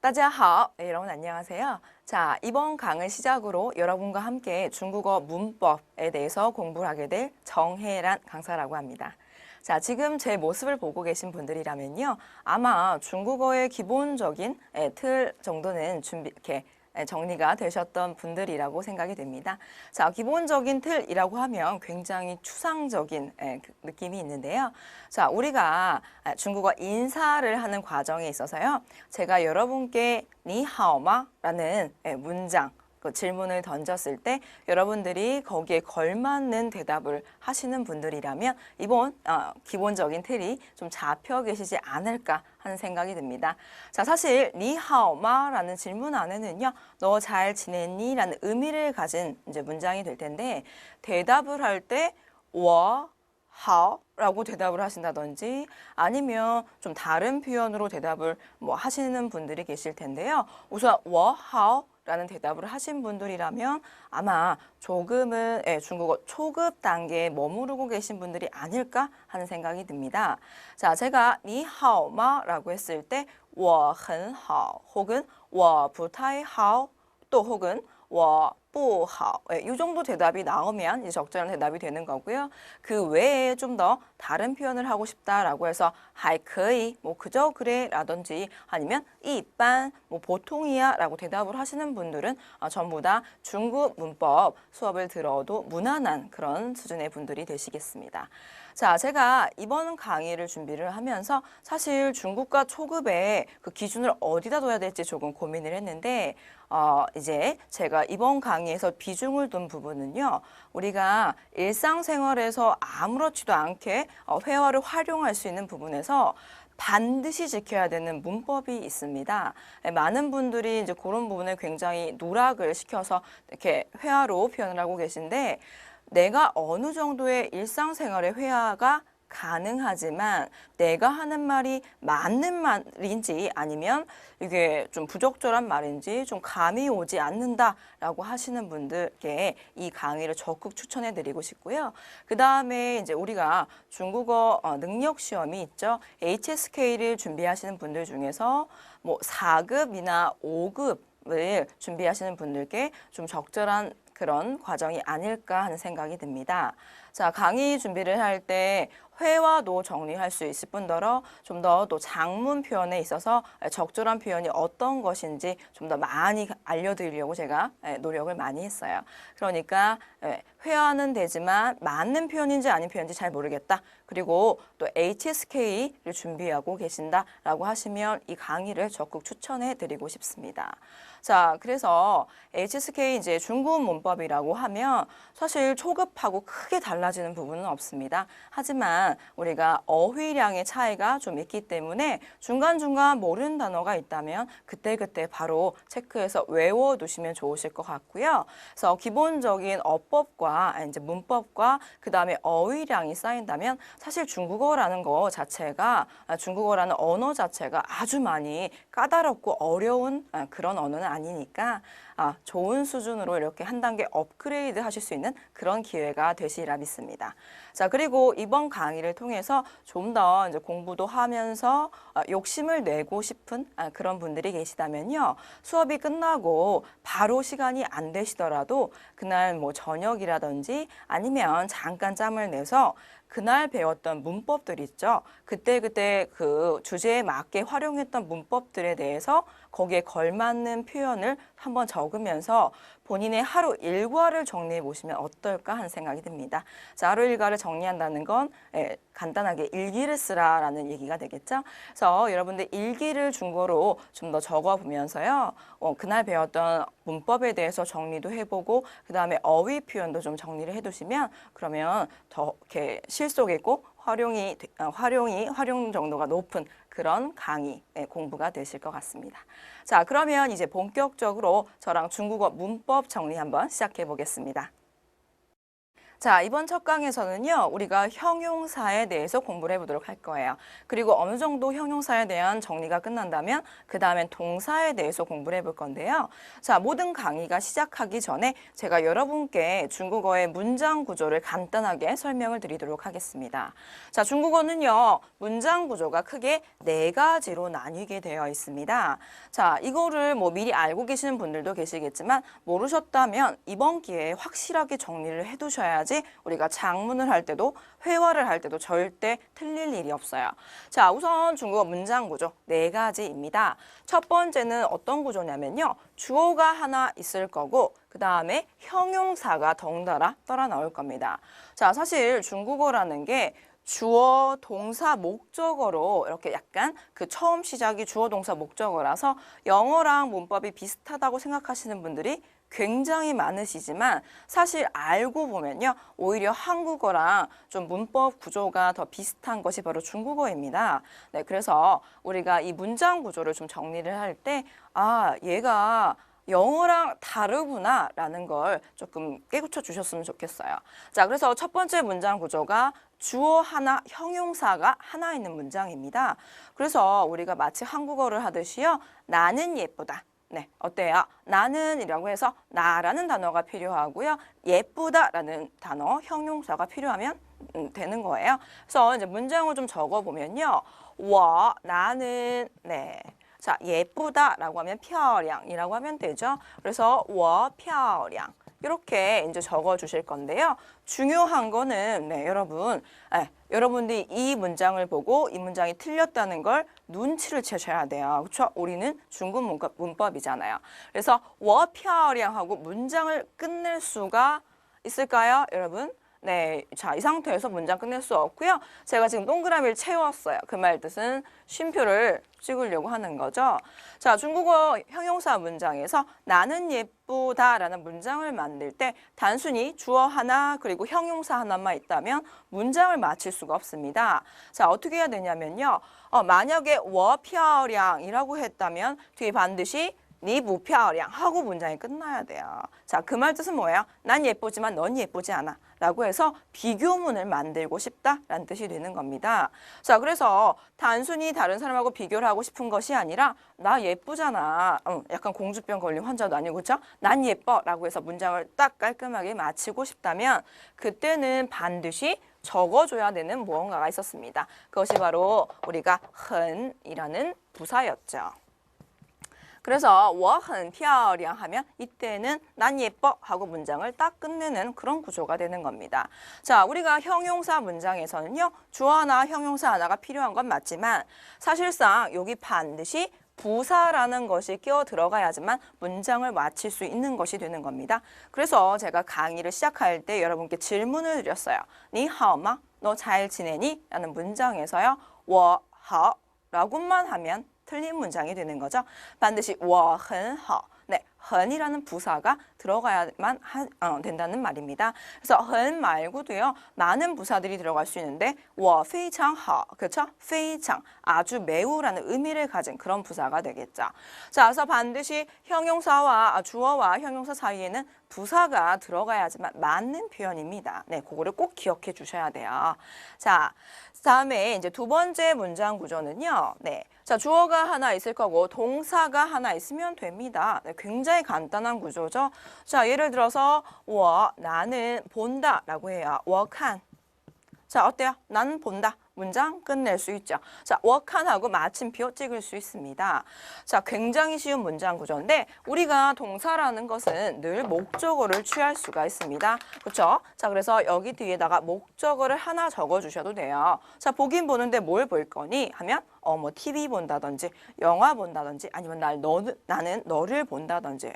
따지하오. 네, 여러분 안녕하세요. 자, 이번 강을 시작으로 여러분과 함께 중국어 문법에 대해서 공부를 하게 될 정혜란 강사라고 합니다. 자, 지금 제 모습을 보고 계신 분들이라면요. 아마 중국어의 기본적인 틀 정도는 이렇게 정리가 되셨던 분들이라고 생각이 됩니다. 자, 기본적인 틀이라고 하면 굉장히 추상적인 느낌이 있는데요. 자, 우리가 중국어 인사를 하는 과정에 있어서요. 제가 여러분께 니하오마? 라는 문장, 그 질문을 던졌을 때 여러분들이 거기에 걸맞는 대답을 하시는 분들이라면 이번 기본적인 틀이 좀 잡혀 계시지 않을까 하는 생각이 듭니다. 자, 사실 니하오마라는 질문 안에는요, 너 잘 지냈니? 라는 의미를 가진 이제 문장이 될 텐데 대답을 할 때 워, 하오 라고 대답을 하신다든지 아니면 좀 다른 표현으로 대답을 하시는 분들이 계실 텐데요. 우선 워, 하오 라는 대답을 하신 분들이라면 아마 조금은 중국어 초급 단계에 머무르고 계신 분들이 아닐까 하는 생각이 듭니다. 자, 제가 니하오마 라고 했을 때 我很好 혹은 我不太好 또 혹은 我不好 이 정도 대답이 나오면 이제 적절한 대답이 되는 거고요. 그 외에 좀 더 다른 표현을 하고 싶다라고 해서 还可以 그저 그래 라든지 아니면 一般 보통이야 라고 대답을 하시는 분들은 전부 다 중국 문법 수업을 들어도 무난한 그런 수준의 분들이 되시겠습니다. 자, 제가 이번 강의를 준비를 하면서 사실 중국과 초급의 그 기준을 어디다 둬야 될지 조금 고민을 했는데 이제 제가 이번 강의에서 비중을 둔 부분은요. 우리가 일상생활에서 아무렇지도 않게 회화를 활용할 수 있는 부분에서 반드시 지켜야 되는 문법이 있습니다. 많은 분들이 이제 그런 부분에 굉장히 누락을 시켜서 이렇게 회화로 표현을 하고 계신데 내가 어느 정도의 일상생활의 회화가 가능하지만 내가 하는 말이 맞는 말인지 아니면 이게 좀 부적절한 말인지 좀 감이 오지 않는다라고 하시는 분들께 이 강의를 적극 추천해 드리고 싶고요. 그 다음에 이제 우리가 중국어 능력 시험이 있죠. HSK를 준비하시는 분들 중에서 4급이나 5급을 준비하시는 분들께 좀 적절한 그런 과정이 아닐까 하는 생각이 듭니다. 자, 강의 준비를 할 때 회화도 정리할 수 있을 뿐더러 좀 더 또 장문 표현에 있어서 적절한 표현이 어떤 것인지 좀 더 많이 알려드리려고 제가 노력을 많이 했어요. 그러니까 회화는 되지만 맞는 표현인지 아닌 표현인지 잘 모르겠다. 그리고 또 HSK를 준비하고 계신다라고 하시면 이 강의를 적극 추천해 드리고 싶습니다. 자, 그래서 HSK 이제 중국 문법이라고 하면 사실 초급하고 크게 달라지는 부분은 없습니다. 하지만 우리가 어휘량의 차이가 좀 있기 때문에 중간중간 모르는 단어가 있다면 그때그때 바로 체크해서 외워두시면 좋으실 것 같고요. 그래서 기본적인 어법과 이제 문법과 그 다음에 어휘량이 쌓인다면 사실 중국어라는 거 자체가 중국어라는 언어 자체가 아주 많이 까다롭고 어려운 그런 언어는 아니니까 좋은 수준으로 이렇게 한 단계 업그레이드 하실 수 있는 그런 기회가 되시리라 믿습니다. 자, 그리고 이번 강의를 통해서 좀 더 이제 공부도 하면서 욕심을 내고 싶은 그런 분들이 계시다면요. 수업이 끝나고 바로 시간이 안 되시더라도 그날 저녁이라든지 아니면 잠깐 짬을 내서 그날 배웠던 문법들 있죠. 그때 그 주제에 맞게 활용했던 문법들에 대해서 거기에 걸맞는 표현을 한번 적으면서 본인의 하루 일과를 정리해 보시면 어떨까 하는 생각이 듭니다. 자, 하루 일과를 정리한다는 건 간단하게 일기를 쓰라라는 얘기가 되겠죠. 그래서 여러분들 일기를 중국어로 좀 더 적어 보면서요. 그날 배웠던 문법에 대해서 정리도 해보고 그 다음에 어휘 표현도 좀 정리를 해두시면 그러면 더 이렇게 실속 있고 활용 정도가 높은 그런 강의 공부가 되실 것 같습니다. 자, 그러면 이제 본격적으로 저랑 중국어 문법 정리 한번 시작해 보겠습니다. 자, 이번 첫 강에서는요, 우리가 형용사에 대해서 공부를 해보도록 할 거예요. 그리고 어느 정도 형용사에 대한 정리가 끝난다면 그 다음엔 동사에 대해서 공부를 해볼 건데요. 자, 모든 강의가 시작하기 전에 제가 여러분께 중국어의 문장 구조를 간단하게 설명을 드리도록 하겠습니다. 자, 중국어는요, 문장 구조가 크게 네 가지로 나뉘게 되어 있습니다. 자, 이거를 뭐 미리 알고 계시는 분들도 계시겠지만 모르셨다면 이번 기회에 확실하게 정리를 해두셔야지 우리가 작문을 할 때도 회화를 할 때도 절대 틀릴 일이 없어요. 자, 우선 중국어 문장 구조 네 가지입니다. 첫 번째는 어떤 구조냐면요. 주어가 하나 있을 거고 그 다음에 형용사가 덩달아 따라 나올 겁니다. 자, 사실 중국어라는 게 주어, 동사, 목적어로 이렇게 약간 그 처음 시작이 주어, 동사, 목적어라서 영어랑 문법이 비슷하다고 생각하시는 분들이 굉장히 많으시지만 사실 알고 보면요. 오히려 한국어랑 좀 문법 구조가 더 비슷한 것이 바로 중국어입니다. 네, 그래서 우리가 이 문장 구조를 좀 정리를 할 때 아, 얘가 영어랑 다르구나 라는 걸 조금 깨우쳐 주셨으면 좋겠어요. 자, 그래서 첫 번째 문장 구조가 주어 하나, 형용사가 하나 있는 문장입니다. 그래서 우리가 마치 한국어를 하듯이요. 나는 예쁘다. 네, 어때요? 나는이라고 해서 나라는 단어가 필요하고요. 예쁘다라는 단어, 형용사가 필요하면 되는 거예요. 그래서 이제 문장을 좀 적어보면요. 나는, 네. 자, 예쁘다라고 하면 漂亮이라고 하면 되죠. 그래서 我漂亮 이렇게 이제 적어 주실 건데요. 중요한 거는 네, 여러분들이 이 문장을 보고 이 문장이 틀렸다는 걸 눈치를 채셔야 돼요. 그렇죠? 우리는 중국 문법이잖아요. 그래서 我漂亮 하고 문장을 끝낼 수가 있을까요, 여러분? 네, 자, 이 상태에서 문장 끝낼 수 없고요. 제가 지금 동그라미를 채웠어요. 그 말 뜻은 쉼표를 찍으려고 하는 거죠. 자, 중국어 형용사 문장에서 나는 예쁘다라는 문장을 만들 때 단순히 주어 하나 그리고 형용사 하나만 있다면 문장을 마칠 수가 없습니다. 자, 어떻게 해야 되냐면요. 만약에 我漂亮이라고 했다면 뒤에 반드시 니不漂亮하고 문장이 끝나야 돼요. 자, 그 말 뜻은 뭐예요? 난 예쁘지만 넌 예쁘지 않아. 라고 해서 비교문을 만들고 싶다라는 뜻이 되는 겁니다. 자, 그래서 단순히 다른 사람하고 비교를 하고 싶은 것이 아니라 나 예쁘잖아. 약간 공주병 걸린 환자도 아니고 그렇죠? 난 예뻐 라고 해서 문장을 딱 깔끔하게 마치고 싶다면 그때는 반드시 적어줘야 되는 무언가가 있었습니다. 그것이 바로 우리가 很이라는 부사였죠. 그래서 我很漂亮 하면 이때는 난 예뻐 하고 문장을 딱 끝내는 그런 구조가 되는 겁니다. 자, 우리가 형용사 문장에서는요. 주어 하나, 형용사 하나가 필요한 건 맞지만 사실상 여기 반드시 부사라는 것이 끼어 들어가야지만 문장을 마칠 수 있는 것이 되는 겁니다. 그래서 제가 강의를 시작할 때 여러분께 질문을 드렸어요. 你好吗? 너 잘 지내니? 라는 문장에서요. 我好 라고만 하면 틀린 문장이 되는 거죠. 반드시 我很好. 네, 很이라는 부사가 들어가야만 된다는 말입니다. 그래서 很 말고도요. 많은 부사들이 들어갈 수 있는데 我非常好. 그렇죠? 非常 아주 매우라는 의미를 가진 그런 부사가 되겠죠. 자, 그래서 반드시 형용사와 주어와 형용사 사이에는 부사가 들어가야지만 맞는 표현입니다. 네, 그거를 꼭 기억해 주셔야 돼요. 자, 다음에 이제 두 번째 문장 구조는요. 네. 자, 주어가 하나 있을 거고 동사가 하나 있으면 됩니다. 네, 굉장히 간단한 구조죠. 자, 예를 들어서 我 나는 본다라고 해요. 我看 자, 어때요? 나는 본다. 문장 끝낼 수 있죠. 자, 我看 하고 마침표 찍을 수 있습니다. 자, 굉장히 쉬운 문장 구조인데 우리가 동사라는 것은 늘 목적어를 취할 수가 있습니다. 그렇죠? 자, 그래서 여기 뒤에다가 목적어를 하나 적어 주셔도 돼요. 자, 보긴 보는데 뭘 볼 거니? 하면 뭐 TV 본다든지 영화 본다든지 아니면 나는 너를 본다든지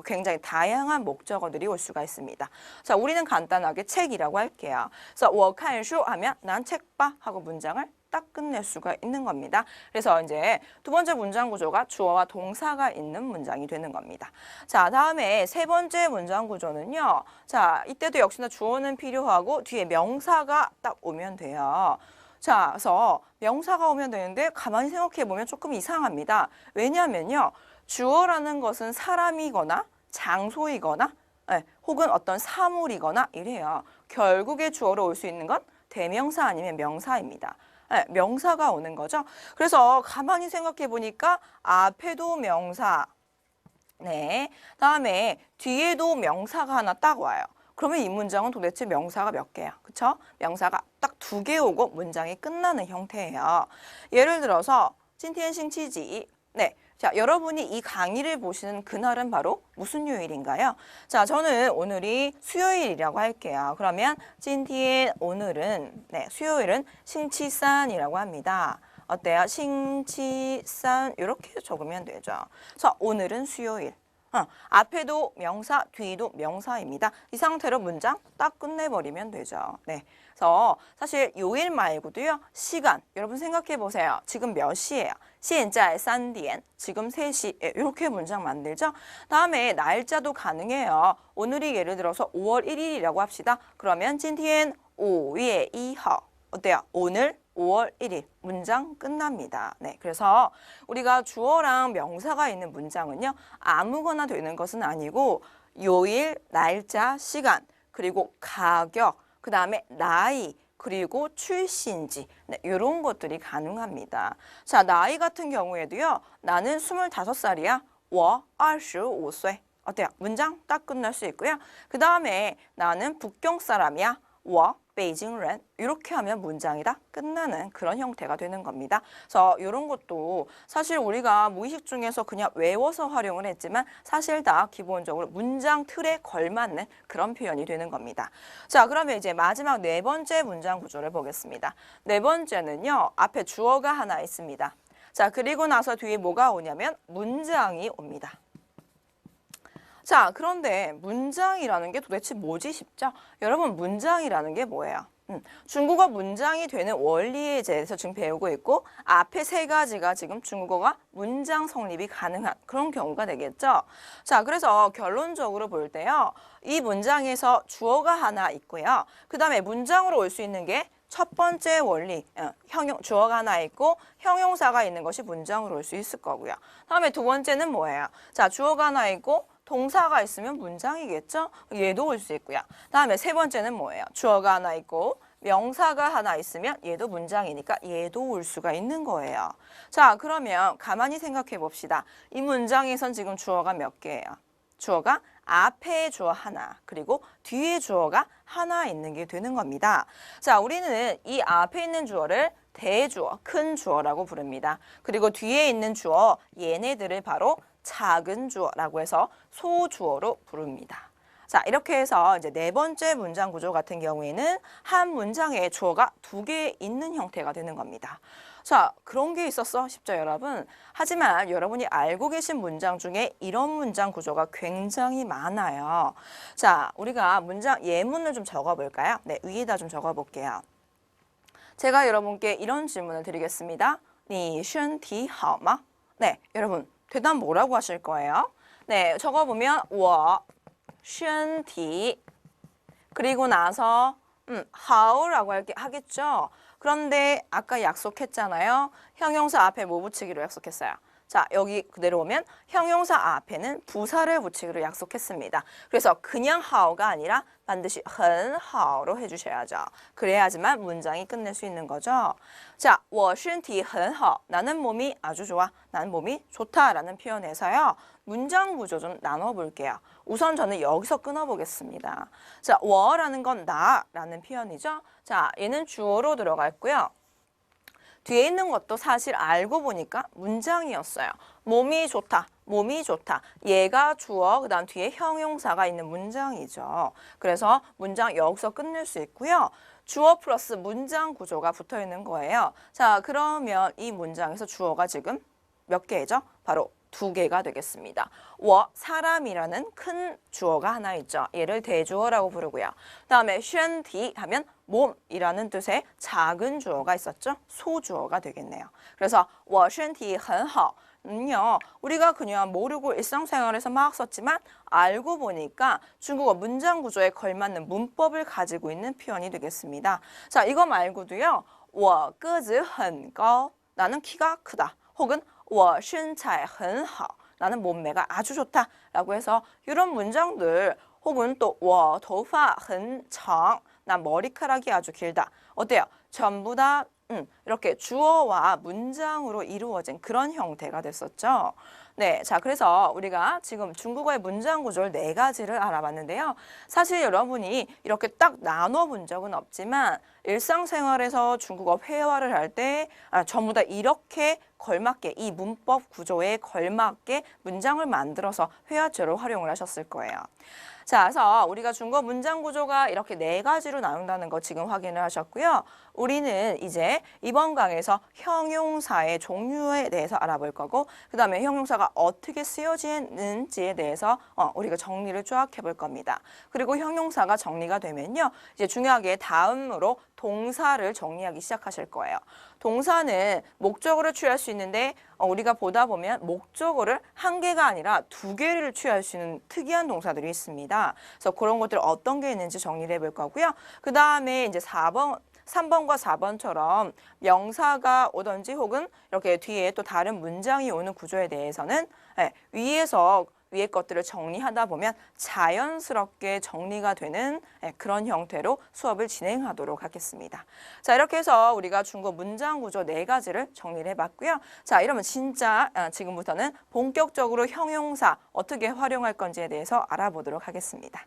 굉장히 다양한 목적어들이 올 수가 있습니다. 자, 우리는 간단하게 책이라고 할게요. 그래서 我看书 하면 난 책 봐 하고 문장을 딱 끝낼 수가 있는 겁니다. 그래서 이제 두 번째 문장 구조가 주어와 동사가 있는 문장이 되는 겁니다. 자, 다음에 세 번째 문장 구조는요. 자, 이때도 역시나 주어는 필요하고 뒤에 명사가 딱 오면 돼요. 자, 그래서 명사가 오면 되는데 가만히 생각해 보면 조금 이상합니다. 왜냐하면요. 주어라는 것은 사람이거나 장소이거나 네, 혹은 어떤 사물이거나 이래요. 결국에 주어로 올 수 있는 건 대명사 아니면 명사입니다. 네, 명사가 오는 거죠. 그래서 가만히 생각해 보니까 앞에도 명사, 네, 다음에 뒤에도 명사가 하나 딱 와요. 그러면 이 문장은 도대체 명사가 몇 개야? 그쵸? 명사가 딱 2개 오고 문장이 끝나는 형태예요. 예를 들어서 今天星期几 네, 자, 여러분이 이 강의를 보시는 그날은 바로 무슨 요일인가요? 자, 저는 오늘이 수요일이라고 할게요. 그러면 今天 오늘은 네, 수요일은星期三이라고 합니다. 어때요? 星期三 이렇게 적으면 되죠. 그래서 오늘은 수요일. 앞에도 명사, 뒤도 명사입니다. 이 상태로 문장 딱 끝내버리면 되죠. 네. 그래서 사실 요일 말고도요. 시간, 여러분 생각해 보세요. 지금 몇 시예요? 现在 3点, 지금 3시. 이렇게 문장 만들죠. 다음에 날짜도 가능해요. 오늘이 예를 들어서 5월 1일이라고 합시다. 그러면 今天 5月 1일. 어때요? 오늘 5월 1일 문장 끝납니다. 네, 그래서 우리가 주어랑 명사가 있는 문장은요. 아무거나 되는 것은 아니고 요일, 날짜, 시간, 그리고 가격, 그 다음에 나이, 그리고 출신지 네, 이런 것들이 가능합니다. 자, 나이 같은 경우에도요. 나는 25살이야. 我 25岁. 어때요? 문장 딱 끝날 수 있고요. 그 다음에 나는 북경 사람이야. 我 베이징人 이렇게 하면 문장이 다 끝나는 그런 형태가 되는 겁니다. 그래서 이런 것도 사실 우리가 무의식 중에서 그냥 외워서 활용을 했지만 사실 다 기본적으로 문장 틀에 걸맞는 그런 표현이 되는 겁니다. 자, 그러면 이제 마지막 4번째 문장 구조를 보겠습니다. 4번째는요. 앞에 주어가 하나 있습니다. 자, 그리고 나서 뒤에 뭐가 오냐면 문장이 옵니다. 자, 그런데 문장이라는 게 도대체 뭐지 싶죠? 여러분, 문장이라는 게 뭐예요? 중국어 문장이 되는 원리에 대해서 지금 배우고 있고 앞에 3가지가 지금 중국어가 문장 성립이 가능한 그런 경우가 되겠죠. 자, 그래서 결론적으로 볼 때요. 이 문장에서 주어가 하나 있고요. 그 다음에 문장으로 올 수 있는 게 첫 번째 원리, 주어가 하나 있고 형용사가 있는 것이 문장으로 올 수 있을 거고요. 다음에 두 번째는 뭐예요? 자, 주어가 하나 있고 동사가 있으면 문장이겠죠? 얘도 올 수 있고요. 다음에 세 번째는 뭐예요? 주어가 하나 있고 명사가 하나 있으면 얘도 문장이니까 얘도 올 수가 있는 거예요. 자, 그러면 가만히 생각해 봅시다. 이 문장에선 지금 주어가 몇 개예요? 주어가 앞에 주어 하나, 그리고 뒤에 주어가 하나 있는 게 되는 겁니다. 자, 우리는 이 앞에 있는 주어를 대주어, 큰 주어라고 부릅니다. 그리고 뒤에 있는 주어, 얘네들을 바로 작은 주어라고 해서 소주어로 부릅니다. 자, 이렇게 해서 이제 4번째 문장 구조 같은 경우에는 한 문장에 주어가 2개 있는 형태가 되는 겁니다. 자, 그런 게 있었어 싶죠, 여러분? 하지만 여러분이 알고 계신 문장 중에 이런 문장 구조가 굉장히 많아요. 자, 우리가 문장 예문을 좀 적어볼까요? 네, 위에다 좀 적어볼게요. 제가 여러분께 이런 질문을 드리겠습니다. 你身体好吗? 네, 여러분 대답 뭐라고 하실 거예요? 네, 적어보면 我身体 그리고 나서 好라고 하겠죠. 그런데 아까 약속했잖아요. 형용사 앞에 뭐 붙이기로 약속했어요? 자, 여기 그대로 오면 형용사 앞에는 부사를 붙이기로 약속했습니다. 그래서 그냥 하오가 아니라 반드시 很好로 해주셔야죠. 그래야지만 문장이 끝낼 수 있는 거죠. 자, 我身体很好. 나는 몸이 아주 좋아. 나는 몸이 좋다라는 표현에서요. 문장 구조 좀 나눠볼게요. 우선 저는 여기서 끊어보겠습니다. 자, 我라는 건 나라는 표현이죠. 자, 얘는 주어로 들어갔고요. 뒤에 있는 것도 사실 알고 보니까 문장이었어요. 몸이 좋다, 몸이 좋다. 얘가 주어, 그 다음 뒤에 형용사가 있는 문장이죠. 그래서 문장 여기서 끝낼 수 있고요. 주어 플러스 문장 구조가 붙어 있는 거예요. 자, 그러면 이 문장에서 주어가 지금 몇 개죠? 바로 2개가 되겠습니다. 我, 사람이라는 큰 주어가 하나 있죠. 얘를 대주어라고 부르고요. 다음에 身体 하면 몸이라는 뜻의 작은 주어가 있었죠. 소주어가 되겠네요. 그래서 我身体很好 요 우리가 그냥 모르고 일상생활에서 막 썼지만 알고 보니까 중국어 문장 구조에 걸맞는 문법을 가지고 있는 표현이 되겠습니다. 자, 이거 말고도요. 我个子很高 나는 키가 크다. 혹은 我身材很好 나는 몸매가 아주 좋다 라고 해서 이런 문장들 혹은 또 我头发很长. 난 머리카락이 아주 길다. 어때요? 전부 다 이렇게 주어와 문장으로 이루어진 그런 형태가 됐었죠. 네, 자, 그래서 우리가 지금 중국어의 문장 구조를 4가지를 알아봤는데요. 사실 여러분이 이렇게 딱 나눠본 적은 없지만 일상생활에서 중국어 회화를 할 때 전부 다 이렇게 걸맞게 이 문법 구조에 걸맞게 문장을 만들어서 회화체로 활용을 하셨을 거예요. 자, 그래서 우리가 중국어 문장 구조가 이렇게 4가지로 나눈다는 거 지금 확인을 하셨고요. 우리는 이제 이번 강에서 형용사의 종류에 대해서 알아볼 거고 그 다음에 형용사가 어떻게 쓰여지는지에 대해서 우리가 정리를 쫙 해볼 겁니다. 그리고 형용사가 정리가 되면요. 이제 중요하게 다음으로 동사를 정리하기 시작하실 거예요. 동사는 목적어를 취할 수 있는데 우리가 보다 보면 목적어를 1개가 아니라 2개를 취할 수 있는 특이한 동사들이 있습니다. 그래서 그런 것들 어떤 게 있는지 정리를 해볼 거고요. 그 다음에 이제 3번과 4번처럼 명사가 오든지 혹은 이렇게 뒤에 또 다른 문장이 오는 구조에 대해서는 위에 것들을 정리하다 보면 자연스럽게 정리가 되는 그런 형태로 수업을 진행하도록 하겠습니다. 자, 이렇게 해서 우리가 중국어 문장 구조 4가지를 정리를 해봤고요. 자, 이러면 진짜 지금부터는 본격적으로 형용사 어떻게 활용할 건지에 대해서 알아보도록 하겠습니다.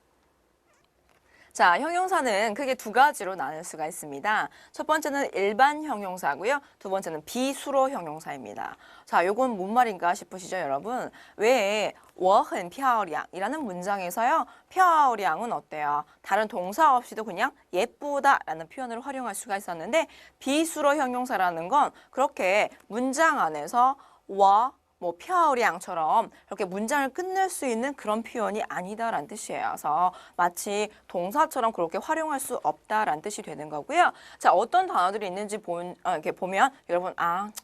자, 형용사는 크게 2가지로 나눌 수가 있습니다. 첫 번째는 일반 형용사고요. 두 번째는 비수로 형용사입니다. 자, 요건 뭔 말인가 싶으시죠, 여러분? 왜 我很漂亮이라는 문장에서요. 漂亮은 어때요? 다른 동사 없이도 그냥 예쁘다라는 표현을 활용할 수가 있었는데 비수로 형용사라는 건 그렇게 문장 안에서 我 뭐漂亮처럼 이렇게 문장을 끝낼 수 있는 그런 표현이 아니다라는 뜻이에요. 그래서 마치 동사처럼 그렇게 활용할 수 없다라는 뜻이 되는 거고요. 자, 어떤 단어들이 있는지 이렇게 보면 여러분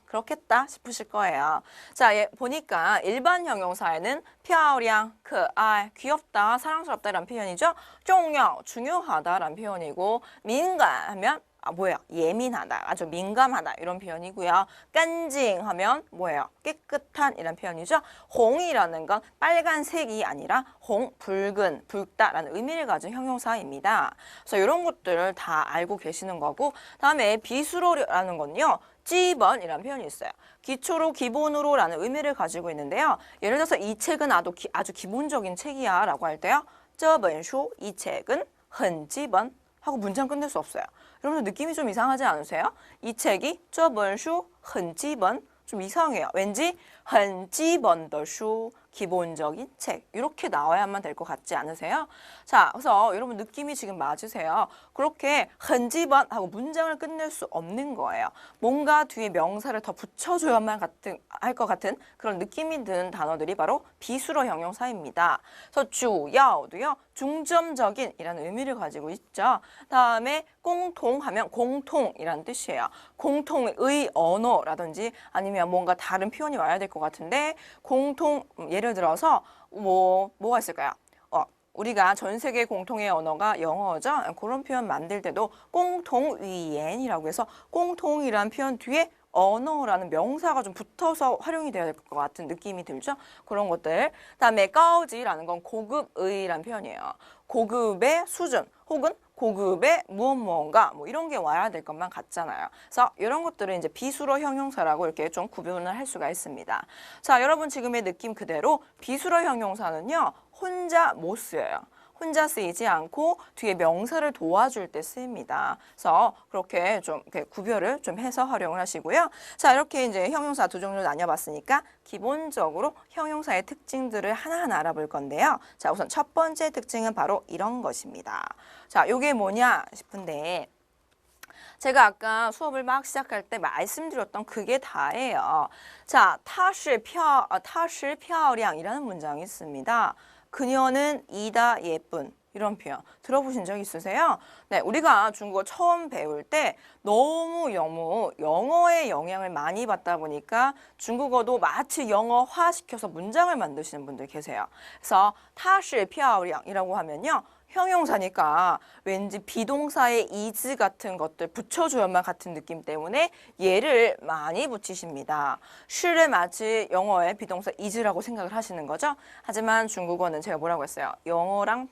그렇겠다 싶으실 거예요. 자, 보니까 일반 형용사에는 漂亮, 可爱, 귀엽다, 사랑스럽다라는 표현이죠. 重要, 중요하다라는 표현이고 敏感 하면 뭐예요? 예민하다, 아주 민감하다 이런 표현이고요. 깐징 하면 뭐예요? 깨끗한 이런 표현이죠. 홍이라는 건 빨간색이 아니라 홍, 붉은, 붉다라는 의미를 가진 형용사입니다. 그래서 이런 것들을 다 알고 계시는 거고 다음에 비수로라는 건요. 찌번이라는 표현이 있어요. 기초로, 기본으로라는 의미를 가지고 있는데요. 예를 들어서 이 책은 아주 기본적인 책이야 라고 할 때요. 这本书, 이 책은 很基本 하고 문장 끝낼 수 없어요. 여러분들 느낌이 좀 이상하지 않으세요? 이 책이 这本书很基本 좀 이상해요. 왠지 很基本的书 기본적인 책 이렇게 나와야만 될 것 같지 않으세요? 자, 그래서 여러분 느낌이 지금 맞으세요? 그렇게 很基本 하고 문장을 끝낼 수 없는 거예요. 뭔가 뒤에 명사를 더 붙여줘야만 할 것 같은 그런 느낌이 드는 단어들이 바로 비수로 형용사입니다. 그래서 主要도요. 중점적인 이라는 의미를 가지고 있죠. 다음에 공통하면 공통이라는 뜻이에요. 공통의 언어라든지 아니면 뭔가 다른 표현이 와야 될 것 같은데 공통 예를 들어서 뭐가 있을까요? 우리가 전 세계 공통의 언어가 영어죠. 그런 표현 만들 때도 공통위엔이라고 해서 공통이라는 표현 뒤에 언어라는 명사가 좀 붙어서 활용이 되어야 될 것 같은 느낌이 들죠. 그런 것들. 그다음에 까오지라는 건 고급의라는 표현이에요. 고급의 수준 혹은 고급의 무언가 뭐 이런 게 와야 될 것만 같잖아요. 그래서 이런 것들은 이제 비수로 형용사라고 이렇게 좀 구분을 할 수가 있습니다. 자, 여러분 지금의 느낌 그대로 비수로 형용사는요. 혼자 못 쓰여요. 혼자 쓰이지 않고 뒤에 명사를 도와줄 때 쓰입니다. 그래서 그렇게 좀 이렇게 구별을 좀 해서 활용을 하시고요. 자, 이렇게 이제 형용사 2종류로 나뉘어봤으니까 기본적으로 형용사의 특징들을 하나하나 알아볼 건데요. 자, 우선 첫 번째 특징은 바로 이런 것입니다. 자, 이게 뭐냐 싶은데 제가 아까 수업을 막 시작할 때 말씀드렸던 그게 다예요. 자, 她是漂亮이라는 문장이 있습니다. 그녀는 이다 예쁜 이런 표현 들어보신 적 있으세요? 네, 우리가 중국어 처음 배울 때 너무 영어의 영향을 많이 받다 보니까 중국어도 마치 영어화 시켜서 문장을 만드시는 분들 계세요. 그래서 她是漂亮이라고 하면요. 형용사니까 왠지 비동사의 is 같은 것들 붙여줘야만 같은 느낌 때문에 얘를 많이 붙이십니다. 시를 마치 영어의 비동사 is라고 생각을 하시는 거죠. 하지만 중국어는 제가 뭐라고 했어요? 영어랑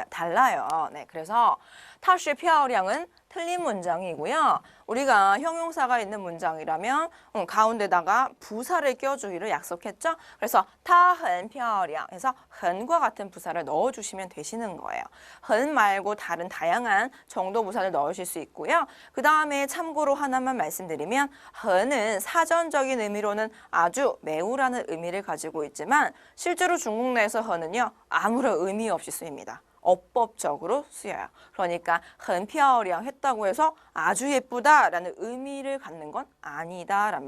달라요. 네, 그래서 她是漂亮은 틀린 문장이고요. 우리가 형용사가 있는 문장이라면 가운데다가 부사를 껴주기를 약속했죠. 그래서 她很漂亮 해서 很과 같은 부사를 넣어주시면 되시는 거예요. 很 말고 다른 다양한 정도 부사를 넣으실 수 있고요. 그 다음에 참고로 하나만 말씀드리면 很은 사전적인 의미로는 아주 매우라는 의미를 가지고 있지만 실제로 중국 내에서 很은요 아무런 의미 없이 쓰입니다. 어법적으로 쓰여요. 그러니까 很漂亮 했다고 해서 아주 예쁘다라는 의미를 갖는 건 아니다라는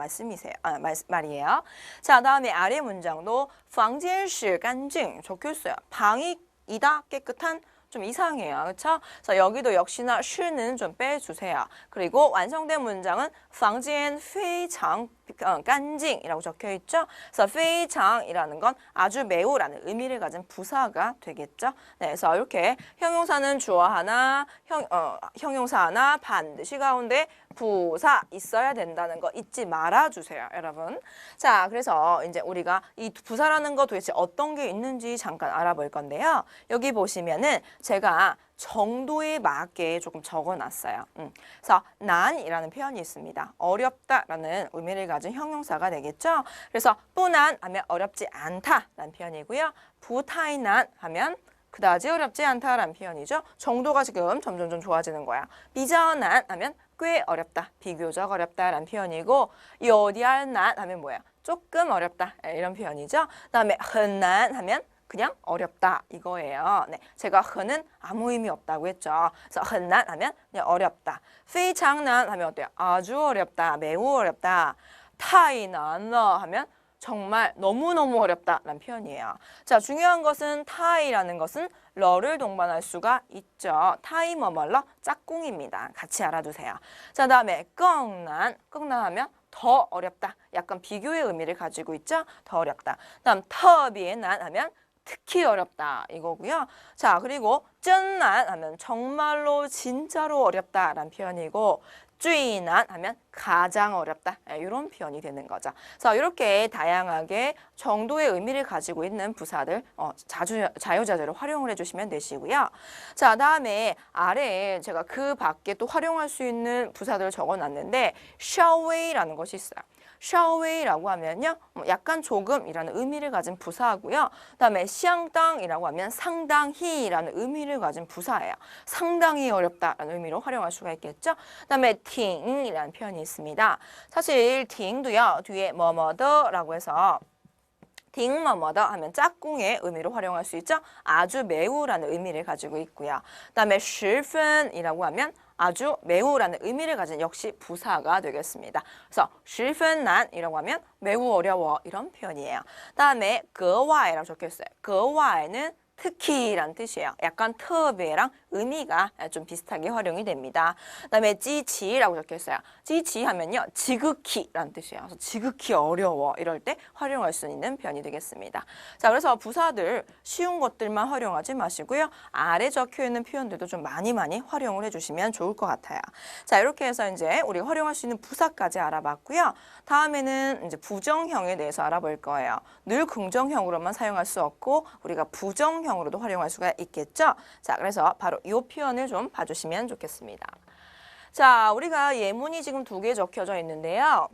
말이에요. 자, 다음에 아래 문장도 房间是干净 적혀 있어요. 방이 이다 깨끗한 좀 이상해요. 그렇죠? 그래서 여기도 역시나 是는 좀 빼주세요. 그리고 완성된 문장은 房间非常干净이라고 적혀 있죠. 그래서 非常이라는 건 아주 매우라는 의미를 가진 부사가 되겠죠. 네, 그래서 이렇게 형용사는 주어 하나, 형용사 하나 반드시 가운데 부사 있어야 된다는 거 잊지 말아주세요, 여러분. 자, 그래서 이제 우리가 이 부사라는 거 도대체 어떤 게 있는지 잠깐 알아볼 건데요. 여기 보시면은 제가 정도에 맞게 조금 적어놨어요. 그래서 난이라는 표현이 있습니다. 어렵다라는 의미를 가진 형용사가 되겠죠. 그래서 뿌난 하면 어렵지 않다라는 표현이고요. 부타이난 하면 그다지 어렵지 않다라는 표현이죠. 정도가 지금 점점 좋아지는 거야. 비전난 하면 꽤 어렵다, 비교적 어렵다라는 표현이고 요디알난 하면 뭐야? 조금 어렵다 이런 표현이죠. 그다음에 흔난 하면 그냥 어렵다 이거예요. 네, 제가 흔은 아무 의미 없다고 했죠. 그래서 很难 하면 그냥 어렵다. 非常难 하면 어때요? 아주 어렵다, 매우 어렵다. 太难了 하면 정말 너무너무 어렵다라는 표현이에요. 자, 중요한 것은 타이라는 것은 러를 동반할 수가 있죠. 타이 뭐뭐러 짝꿍입니다. 같이 알아두세요. 자, 다음에 껑난, 껑난 하면 더 어렵다. 약간 비교의 의미를 가지고 있죠. 더 어렵다. 다음 터비난 하면 특히 어렵다 이거고요. 자, 그리고 쩐난 하면 정말로 진짜로 어렵다라는 표현이고 쭈이난 하면 가장 어렵다 이런 표현이 되는 거죠. 그래서 이렇게 다양하게 정도의 의미를 가지고 있는 부사들 자유자재로 활용을 해주시면 되시고요. 자, 다음에 아래에 제가 그 밖에 또 활용할 수 있는 부사들을 적어놨는데 샤웨이라는 것이 있어요. 샤웨이라고 하면요, 약간 조금이라는 의미를 가진 부사고요. 그다음에 샹땅이라고 하면 상당히라는 의미를 가진 부사예요. 상당히 어렵다라는 의미로 활용할 수가 있겠죠. 그다음에 팅이라는 표현이 있습니다. 사실 팅도요 뒤에 뭐뭐더라고 해서 딩 뭐뭐더 하면 짝꿍의 의미로 활용할 수 있죠. 아주 매우라는 의미를 가지고 있고요. 그다음에 十分이라고 하면 아주 매우라는 의미를 가진 역시 부사가 되겠습니다. 그래서 十分难이라고 하면 매우 어려워 이런 표현이에요. 다음에 格外라고 적혀 있어요. 格外는 특히란 뜻이에요. 약간特别랑 의미가 좀 비슷하게 활용이 됩니다. 그다음에 지치라고 적혀 있어요. 지치 하면요 지극히란 뜻이에요. 그래서 지극히 어려워 이럴 때 활용할 수 있는 표현이 되겠습니다. 자, 그래서 부사들 쉬운 것들만 활용하지 마시고요. 아래 적혀 있는 표현들도 좀 많이 활용을 해주시면 좋을 것 같아요. 자, 이렇게 해서 이제 우리가 활용할 수 있는 부사까지 알아봤고요. 다음에는 이제 부정형에 대해서 알아볼 거예요. 늘 긍정형으로만 사용할 수 없고 우리가 부정형으로도 활용할 수가 있겠죠. 자, 그래서 바로 이 표현을 좀 봐주시면 좋겠습니다. 자, 우리가 예문이 지금 2개 적혀져 있는데요.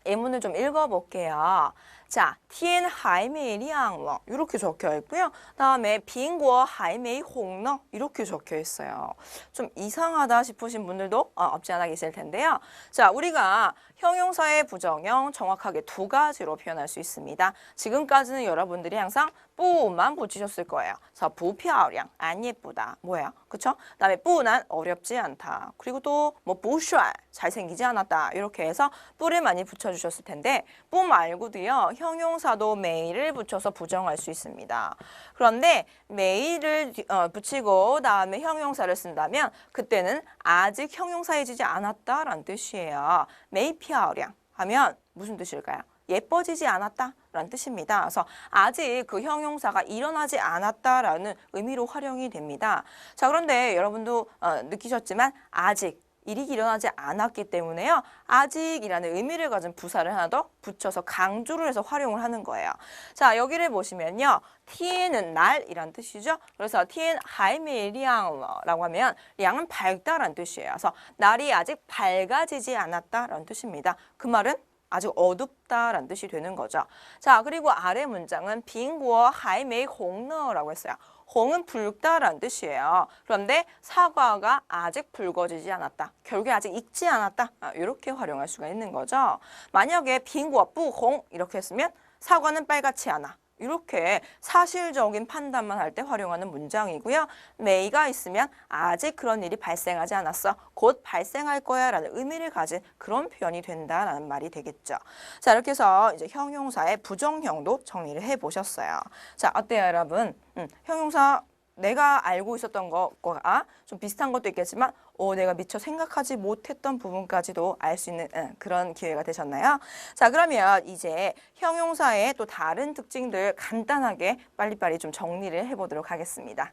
예문을 좀 읽어볼게요. 자, 天还没亮了 이렇게 적혀 있고요. 다음에 苹果还没红呢 이렇게 적혀 있어요. 좀 이상하다 싶으신 분들도 없지 않아 계실 텐데요. 자, 우리가 형용사의 부정형 정확하게 2가지로 표현할 수 있습니다. 지금까지는 여러분들이 항상 뿌만 붙이셨을 거예요. 그래서 不漂亮, 안 예쁘다. 뭐야? 그쵸? 그다음에 不难, 어렵지 않다. 그리고 또 뭐 不帅, 잘생기지 않았다. 이렇게 해서 뿌를 많이 붙여주셨을 텐데 不 말고도요. 형용사도 메이를 붙여서 부정할 수 있습니다. 그런데 메이를 붙이고 다음에 형용사를 쓴다면 그때는 아직 형용사해지지 않았다라는 뜻이에요. 메이 漂亮 하면 무슨 뜻일까요? 예뻐지지 않았다라는 뜻입니다. 그래서 아직 그 형용사가 일어나지 않았다라는 의미로 활용이 됩니다. 자, 그런데 여러분도 느끼셨지만 아직 일이 일어나지 않았기 때문에요. 아직이라는 의미를 가진 부사를 하나 더 붙여서 강조를 해서 활용을 하는 거예요. 자, 여기를 보시면요.天은 날이란 뜻이죠. 그래서天还没亮라고 하면 량은 밝다라는 뜻이에요. 그래서 날이 아직 밝아지지 않았다라는 뜻입니다. 그 말은 아직 어둡다라는 뜻이 되는 거죠. 자, 그리고 아래 문장은 苹果还没红呢라고 했어요. 홍은 붉다라는 뜻이에요. 그런데 사과가 아직 붉어지지 않았다. 결국에 아직 익지 않았다. 이렇게 활용할 수가 있는 거죠. 만약에 苹果不红 이렇게 했으면 사과는 빨갛지 않아. 이렇게 사실적인 판단만 할 때 활용하는 문장이고요. 메이가 있으면 아직 그런 일이 발생하지 않았어. 곧 발생할 거야 라는 의미를 가진 그런 표현이 된다라는 말이 되겠죠. 자, 이렇게 해서 이제 형용사의 부정형도 정리를 해보셨어요. 자, 어때요, 여러분? 형용사 내가 알고 있었던 것과 좀 비슷한 것도 있겠지만 내가 미처 생각하지 못했던 부분까지도 알 수 있는 그런 기회가 되셨나요? 자, 그러면 이제 형용사의 또 다른 특징들 간단하게 빨리빨리 좀 정리를 해보도록 하겠습니다.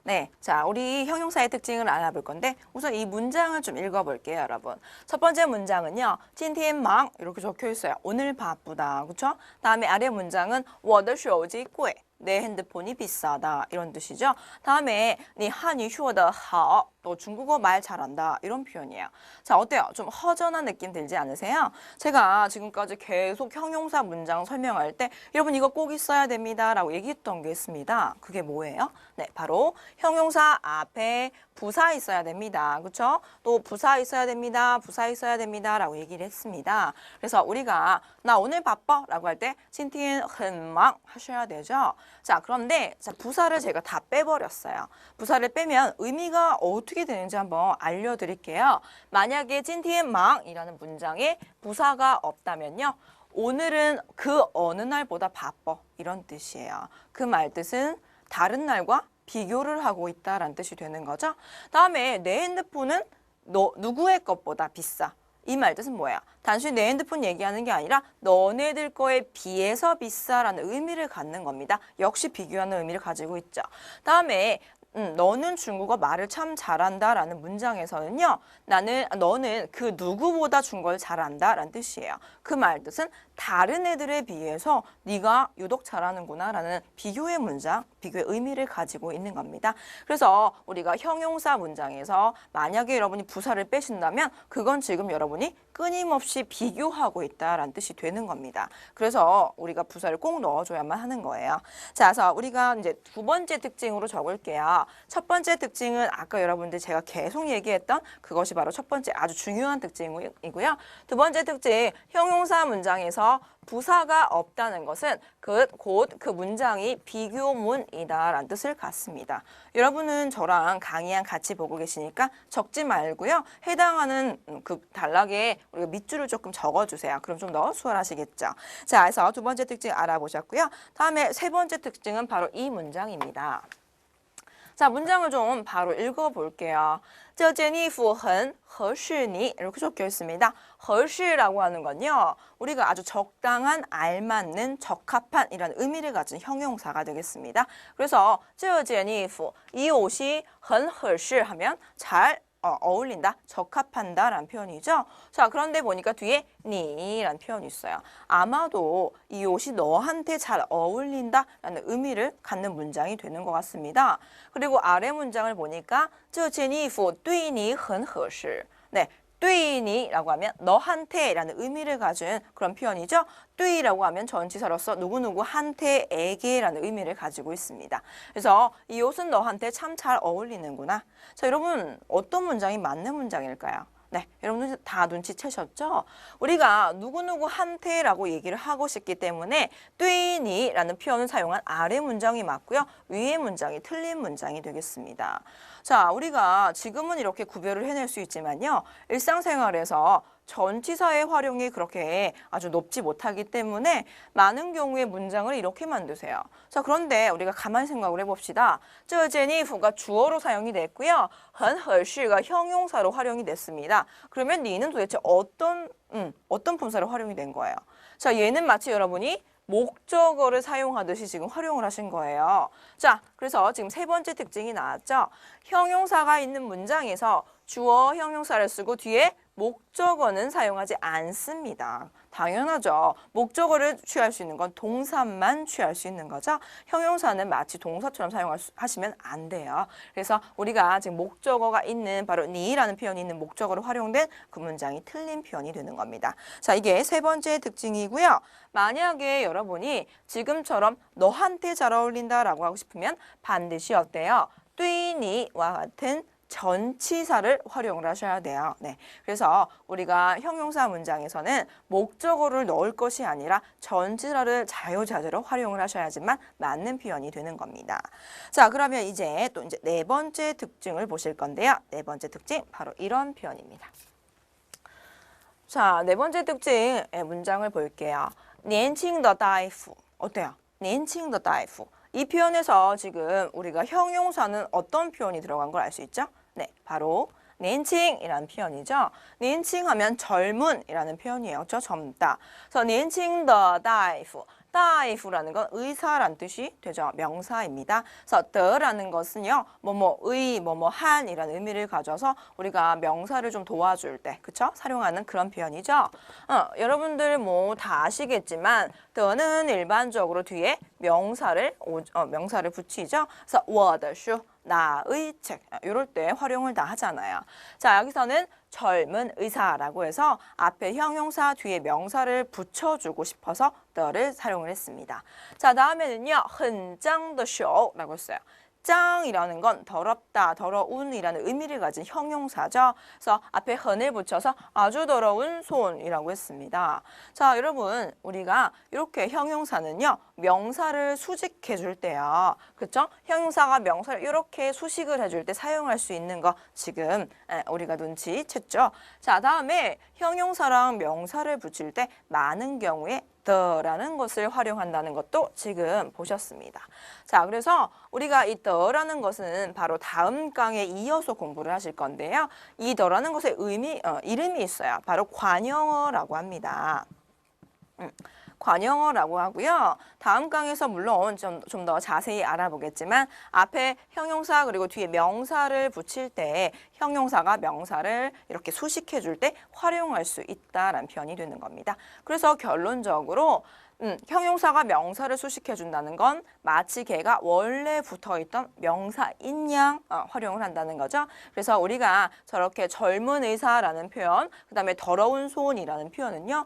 네, 자, 우리 형용사의 특징을 알아볼 건데 우선 이 문장을 좀 읽어볼게요, 여러분. 첫 번째 문장은요, 今天忙 이렇게 적혀 있어요. 오늘 바쁘다, 그렇죠? 다음에 아래 문장은 我的手机贵 내 핸드폰이 비싸다 이런 뜻이죠. 다음에 你汉语说得好 너 중국어 말 잘한다 이런 표현이에요. 자, 어때요? 좀 허전한 느낌 들지 않으세요? 제가 지금까지 계속 형용사 문장 설명할 때 여러분 이거 꼭 있어야 됩니다 라고 얘기했던 게 있습니다. 그게 뭐예요? 네, 바로 형용사 앞에 부사 있어야 됩니다. 그렇죠? 또 부사 있어야 됩니다. 부사 있어야 됩니다 라고 얘기를 했습니다. 그래서 우리가 나 오늘 바빠 라고 할 때 今天很忙 하셔야 되죠. 자, 그런데 자, 부사를 제가 다 빼버렸어요. 부사를 빼면 의미가 어떻게 되는지 한번 알려드릴게요. 만약에 今天忙이라는 문장에 부사가 없다면요. 오늘은 그 어느 날보다 바빠 이런 뜻이에요. 그 말뜻은 다른 날과 비교를 하고 있다라는 뜻이 되는 거죠. 다음에 내 핸드폰은 누구의 것보다 비싸. 이 말뜻은 뭐야? 단순히 내 핸드폰 얘기하는 게 아니라 너네들 거에 비해서 비싸라는 의미를 갖는 겁니다. 역시 비교하는 의미를 가지고 있죠. 다음에 너는 중국어 말을 참 잘한다라는 문장에서는요. 너는 그 누구보다 중국어를 잘한다라는 뜻이에요. 그 말뜻은 다른 애들에 비해서 네가 유독 잘하는구나라는 비교의 문장, 비교의 의미를 가지고 있는 겁니다. 그래서 우리가 형용사 문장에서 만약에 여러분이 부사를 빼신다면 그건 지금 여러분이 끊임없이 비교하고 있다라는 뜻이 되는 겁니다. 그래서 우리가 부사를 꼭 넣어줘야만 하는 거예요. 자, 그래서 우리가 이제 두 번째 특징으로 적을게요. 첫 번째 특징은 아까 여러분들 제가 계속 얘기했던 그것이 바로 첫 번째 아주 중요한 특징이고요. 두 번째 특징, 형용사 문장에서 부사가 없다는 것은 곧 그 문장이 비교문이다라는 뜻을 갖습니다. 여러분은 저랑 강의한 같이 보고 계시니까 적지 말고요. 해당하는 그 단락에 우리가 밑줄을 조금 적어주세요. 그럼 좀 더 수월하시겠죠. 자, 그래서 두 번째 특징 알아보셨고요. 다음에 세 번째 특징은 바로 이 문장입니다. 자, 문장을 좀 바로 읽어볼게요. 这件衣服很合适你 이렇게 적혀 있습니다. 合适라고 하는 건요. 우리가 아주 적당한, 알맞는, 적합한 이라는 의미를 가진 형용사가 되겠습니다. 그래서 这件衣服, 이 옷이 很合适 하면 잘 어울린다, 적합한다 라는 표현이죠. 자, 그런데 보니까 뒤에 니라는 표현이 있어요. 아마도 이 옷이 너한테 잘 어울린다 라는 의미를 갖는 문장이 되는 것 같습니다. 그리고 아래 문장을 보니까 这件衣服对你很合适. 네, 对你라고 하면 너한테 라는 의미를 가진 그런 표현이죠. 对라고 하면 전치사로서 누구누구한테에게 라는 의미를 가지고 있습니다. 그래서 이 옷은 너한테 참 잘 어울리는구나. 자, 여러분 어떤 문장이 맞는 문장일까요? 네, 여러분 다 눈치채셨죠? 우리가 누구누구한테라고 얘기를 하고 싶기 때문에 对你라는 표현을 사용한 아래 문장이 맞고요. 위의 문장이 틀린 문장이 되겠습니다. 자, 우리가 지금은 이렇게 구별을 해낼 수 있지만요. 일상생활에서 전치사의 활용이 그렇게 아주 높지 못하기 때문에 많은 경우에 문장을 이렇게 만드세요. 자, 그런데 우리가 가만히 생각을 해봅시다. 这件衣服가 주어로 사용이 됐고요. 很合适가 형용사로 활용이 됐습니다. 그러면 니는 도대체 어떤 분사로 활용이 된 거예요? 자, 얘는 마치 여러분이 목적어를 사용하듯이 지금 활용을 하신 거예요. 자, 그래서 지금 세 번째 특징이 나왔죠. 형용사가 있는 문장에서 주어 형용사를 쓰고 뒤에 목적어는 사용하지 않습니다. 당연하죠. 목적어를 취할 수 있는 건 동사만 취할 수 있는 거죠. 형용사는 마치 동사처럼 사용하시면 안 돼요. 그래서 우리가 지금 목적어가 있는 바로 니라는 표현이 있는 목적어로 활용된 그 문장이 틀린 표현이 되는 겁니다. 자, 이게 세 번째 특징이고요. 만약에 여러분이 지금처럼 너한테 잘 어울린다라고 하고 싶으면 반드시 어때요? 对你와 같은 전치사를 활용을 하셔야 돼요. 네, 그래서 우리가 형용사 문장에서는 목적어를 넣을 것이 아니라 전치사를 자유자재로 활용을 하셔야지만 맞는 표현이 되는 겁니다. 자, 그러면 이제 네 번째 특징을 보실 건데요. 네 번째 특징 바로 이런 표현입니다. 자, 네 번째 특징 문장을 볼게요. 年轻的大夫 어때요? 年轻的大夫이 표현에서 지금 우리가 형용사는 어떤 표현이 들어간 걸 알 수 있죠? 네, 바로 年轻이라는 표현이죠. 年轻하면 젊은이라는 표현이에요. 그렇죠? 젊다. 그래서 年轻的大夫 大夫라는 건 의사란 뜻이 되죠. 명사입니다. 그래서 더라는 것은요. 뭐뭐의, 뭐뭐한이라는 의미를 가져서 우리가 명사를 좀 도와줄 때, 그쵸? 사용하는 그런 표현이죠. 여러분들 뭐 다 아시겠지만 더는 일반적으로 뒤에 명사를 붙이죠. 그래서 我的书 나의 책 이럴 때 활용을 다 하잖아요. 자, 여기서는 젊은 의사라고 해서 앞에 형용사 뒤에 명사를 붙여주고 싶어서 더를 사용을 했습니다. 자, 다음에는요. 很脏的手라고 했어요. 짱이라는 건 더럽다, 더러운이라는 의미를 가진 형용사죠. 그래서 앞에 헌을 붙여서 아주 더러운 손이라고 했습니다. 자, 여러분 우리가 이렇게 형용사는요. 명사를 수식해 줄 때요. 그렇죠? 형용사가 명사를 이렇게 수식을 해줄 때 사용할 수 있는 거 지금 우리가 눈치챘죠. 자, 다음에 형용사랑 명사를 붙일 때 많은 경우에 더라는 것을 활용한다는 것도 지금 보셨습니다. 자, 그래서 우리가 이 더라는 것은 바로 다음 강에 이어서 공부를 하실 건데요. 이 더라는 것의 이름이 있어요. 바로 관형어라고 합니다. 관형어라고 하고요. 다음 강에서 물론 좀 더 자세히 알아보겠지만 앞에 형용사 그리고 뒤에 명사를 붙일 때 형용사가 명사를 이렇게 수식해 줄 때 활용할 수 있다라는 표현이 되는 겁니다. 그래서 결론적으로 형용사가 명사를 수식해 준다는 건 마치 걔가 원래 붙어있던 명사인 양 활용을 한다는 거죠. 그래서 우리가 저렇게 젊은 의사라는 표현, 그 다음에 더러운 손이라는 표현은요.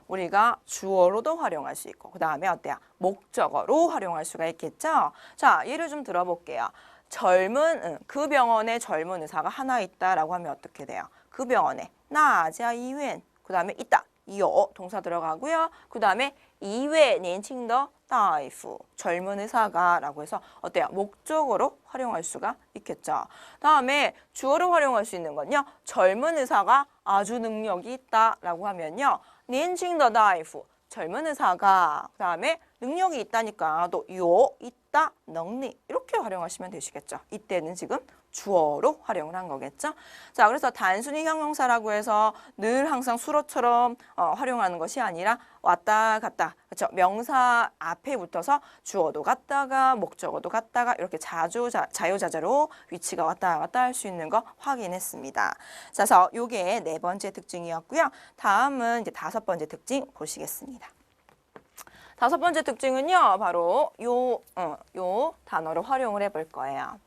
우리가 주어로도 활용할 수 있고 그 다음에 어때요? 목적어로 활용할 수가 있겠죠. 자, 예를 좀 들어볼게요. 그 병원에 젊은 의사가 하나 있다라고 하면 어떻게 돼요? 그 병원에 나자 이웬 그 다음에 있다. 요 동사 들어가고요. 그 다음에 一位年轻的大夫 젊은 의사가 라고 해서 어때요? 목적어로 활용할 수가 있겠죠. 다음에 주어로 활용할 수 있는 건요. 젊은 의사가 아주 능력이 있다 라고 하면요. 年轻的大夫 젊은 의사가 그 다음에 능력이 있다니까 또 요 있다 능력 이렇게 활용하시면 되시겠죠. 이때는 지금 주어로 활용을 한 거겠죠. 자, 그래서 단순히 형용사라고 해서 늘 항상 수로처럼 활용하는 것이 아니라 왔다 갔다, 그렇죠? 명사 앞에 붙어서 주어도 갔다가 목적어도 갔다가 이렇게 자유자재로 위치가 왔다 갔다 할 수 있는 거 확인했습니다. 자, 그래서 요게 네 번째 특징이었고요. 다음은 이제 다섯 번째 특징 보시겠습니다. 다섯 번째 특징은요, 바로 요 단어를 활용을 해볼 거예요.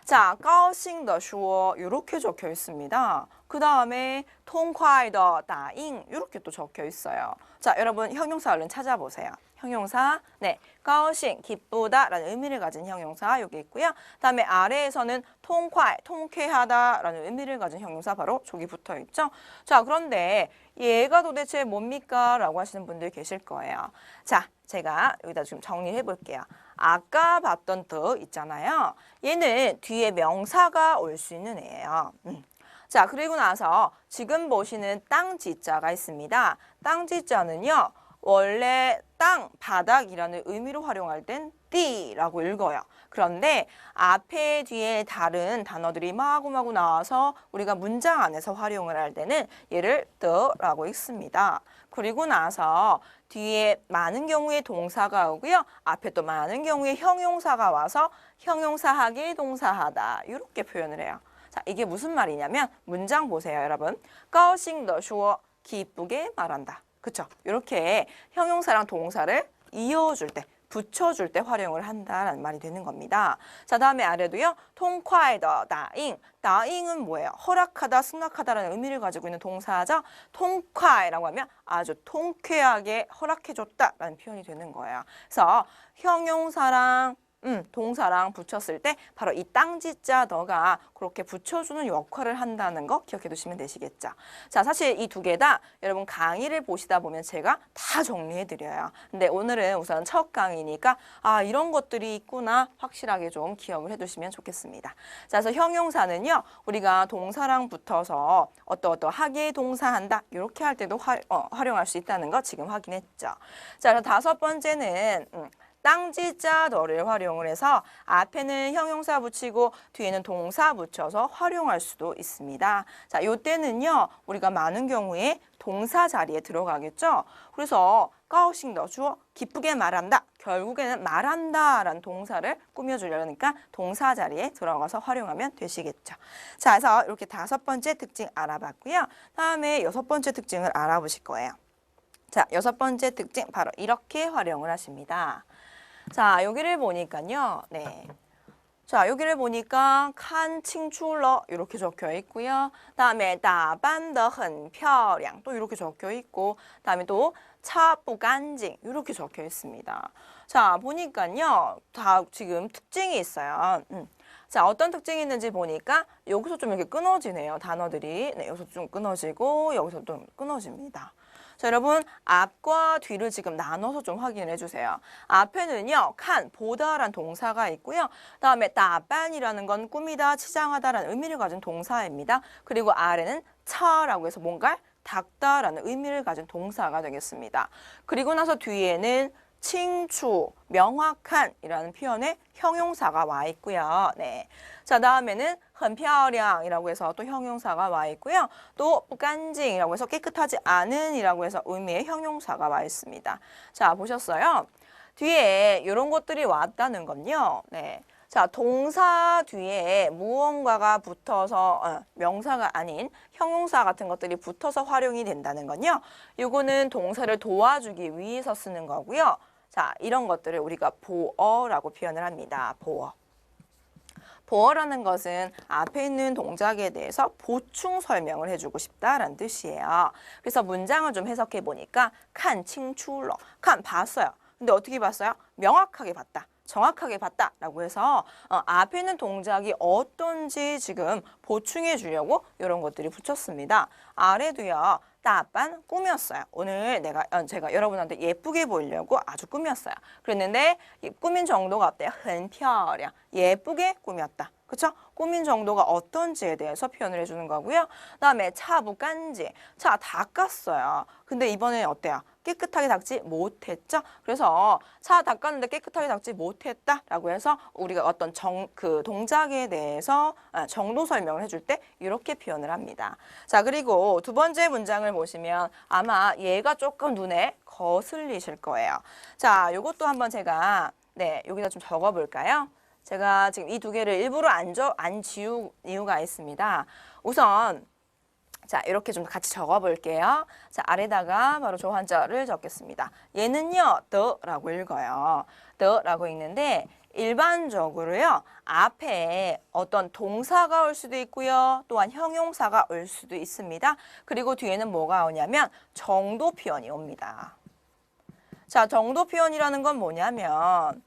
자, 高兴地说 이렇게 적혀 있습니다. 그 다음에 痛快地打印 이렇게 또 적혀 있어요. 자, 여러분 형용사 얼른 찾아보세요. 형용사, 네, 高兴, 기쁘다 라는 의미를 가진 형용사 여기 있고요. 다음에 아래에서는 痛快, 통쾌하다 라는 의미를 가진 형용사 바로 저기 붙어 있죠. 자, 그런데 얘가 도대체 뭡니까? 라고 하시는 분들 계실 거예요. 자, 제가 여기다 좀 정리해 볼게요. 아까 봤던 더 있잖아요. 얘는 뒤에 명사가 올 수 있는 애예요. 자, 그리고 나서 지금 보시는 땅지자가 있습니다. 땅지자는요, 원래 땅, 바닥이라는 의미로 활용할 땐 띠라고 읽어요. 그런데 앞에 뒤에 다른 단어들이 마구마구 나와서 우리가 문장 안에서 활용을 할 때는 얘를 더라고 읽습니다. 그리고 나서 뒤에 많은 경우에 동사가 오고요. 앞에 또 많은 경우에 형용사가 와서 형용사하기 동사하다 이렇게 표현을 해요. 자, 이게 무슨 말이냐면 문장 보세요, 여러분. 高兴地说 기쁘게 말한다. 그쵸? 이렇게 형용사랑 동사를 이어줄 때, 붙여줄 때 활용을 한다라는 말이 되는 겁니다. 자, 다음에 아래도요. 통쾌하다, 다잉. 다잉은 뭐예요? 허락하다, 승낙하다라는 의미를 가지고 있는 동사죠. 통쾌라고 하면 아주 통쾌하게 허락해줬다라는 표현이 되는 거예요. 그래서 형용사랑 동사랑 붙였을 때 바로 이 땅지자 너가 그렇게 붙여주는 역할을 한다는 거 기억해 두시면 되시겠죠. 자, 사실 이 두 개 다 여러분 강의를 보시다 보면 제가 다 정리해 드려요. 근데 오늘은 우선 첫 강의니까 아, 이런 것들이 있구나 확실하게 좀 기억을 해 두시면 좋겠습니다. 자, 그래서 형용사는요. 우리가 동사랑 붙어서 어떠하게 동사한다 이렇게 할 때도 활용할 수 있다는 거 지금 확인했죠. 자, 그럼 다섯 번째는 땅지자 너를 활용을 해서 앞에는 형용사 붙이고 뒤에는 동사 붙여서 활용할 수도 있습니다. 자, 요때는요. 우리가 많은 경우에 동사 자리에 들어가겠죠. 그래서 高兴地说 기쁘게 말한다. 결국에는 말한다라는 동사를 꾸며주려니까 동사 자리에 들어가서 활용하면 되시겠죠. 자, 그래서 이렇게 다섯 번째 특징 알아봤고요. 다음에 여섯 번째 특징을 알아보실 거예요. 자, 여섯 번째 특징 바로 이렇게 활용을 하십니다. 자, 여기를 보니까요. 네. 자, 여기를 보니까 看清楚了 이렇게 적혀 있고요. 다음에 打扮得很漂亮 또 이렇게 적혀 있고, 다음에 또 擦不干净 이렇게 적혀 있습니다. 자, 보니까요. 다 지금 특징이 있어요. 자, 어떤 특징이 있는지 보니까 여기서 좀 이렇게 끊어지네요. 단어들이. 네, 여기서 좀 끊어지고 여기서 좀 끊어집니다. 자, 여러분 앞과 뒤를 지금 나눠서 좀 확인해 주세요. 앞에는요, 칸, 보다라는 동사가 있고요. 다음에 따빤이라는 건 꾸미다, 치장하다라는 의미를 가진 동사입니다. 그리고 아래는 차라고 해서 뭔가 닦다라는 의미를 가진 동사가 되겠습니다. 그리고 나서 뒤에는 칭추, 명확한이라는 표현의 형용사가 와 있고요. 네. 자, 다음에는 很漂亮이라고 해서 또 형용사가 와 있고요. 또 不干净이라고 해서 깨끗하지 않은 이라고 해서 의미의 형용사가 와 있습니다. 자, 보셨어요? 뒤에 이런 것들이 왔다는 건요. 네. 자, 동사 뒤에 무언가가 붙어서 명사가 아닌 형용사 같은 것들이 붙어서 활용이 된다는 건요. 이거는 동사를 도와주기 위해서 쓰는 거고요. 자, 이런 것들을 우리가 보어라고 표현을 합니다. 보어. 보어라는 것은 앞에 있는 동작에 대해서 보충 설명을 해주고 싶다라는 뜻이에요. 그래서 문장을 좀 해석해 보니까 看清楚了, 看봤어요. 근데 어떻게 봤어요? 명확하게 봤다. 정확하게 봤다라고 해서 앞에 있는 동작이 어떤지 지금 보충해 주려고 이런 것들이 붙였습니다. 아래도요. 따빤 꾸몄어요. 오늘 제가 여러분한테 예쁘게 보이려고 아주 꾸몄어요. 그랬는데 꾸민 정도가 어때요? 很漂亮. 예쁘게 꾸몄다. 그렇죠? 꾸민 정도가 어떤지에 대해서 표현을 해주는 거고요. 그다음에 차부간지. 차 닦았어요. 근데 이번에 어때요? 깨끗하게 닦지 못했죠? 그래서 차 닦았는데 깨끗하게 닦지 못했다라고 해서 우리가 어떤 그 동작에 대해서 정도 설명을 해줄 때 이렇게 표현을 합니다. 자, 그리고 두 번째 문장을 보시면 아마 얘가 조금 눈에 거슬리실 거예요. 자, 요것도 한번 제가 여기다 좀 적어볼까요? 제가 지금 이 두 개를 일부러 안 지운 이유가 있습니다. 우선 자, 이렇게 좀 같이 적어볼게요. 자, 아래다가 바로 조한자를 적겠습니다. 얘는요, 더라고 읽어요. 더라고 읽는데 일반적으로요, 앞에 어떤 동사가 올 수도 있고요, 또한 형용사가 올 수도 있습니다. 그리고 뒤에는 뭐가 오냐면 정도 표현이 옵니다. 자, 정도 표현이라는 건 뭐냐면